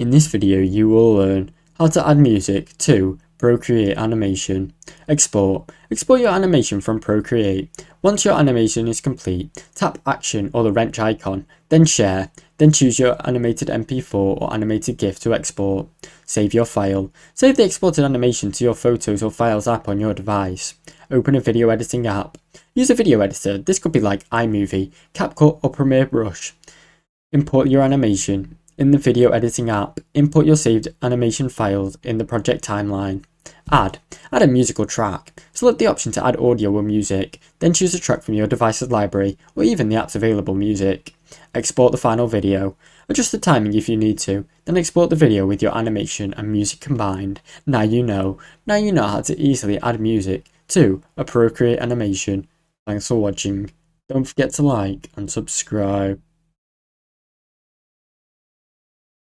In this video you will learn how to add music to Procreate animation. Export your animation from Procreate. Once your animation is complete, tap Action or the wrench icon, then Share, then choose your animated MP4 or animated GIF to export. Save your file. Save the exported animation to your Photos or Files app on your device. Open a video editing app. Use a video editor. This could be like iMovie, CapCut or Premiere Brush. Import your animation. In the video editing app, import your saved animation files in the project timeline. Add a musical track. Select the option to add audio or music, then choose a track from your device's library or even the app's available music. Export the final video. Adjust the timing if you need to, then export the video with your animation and music combined. Now you know how to easily add music to a Procreate animation. Thanks for watching. Don't forget to like and subscribe.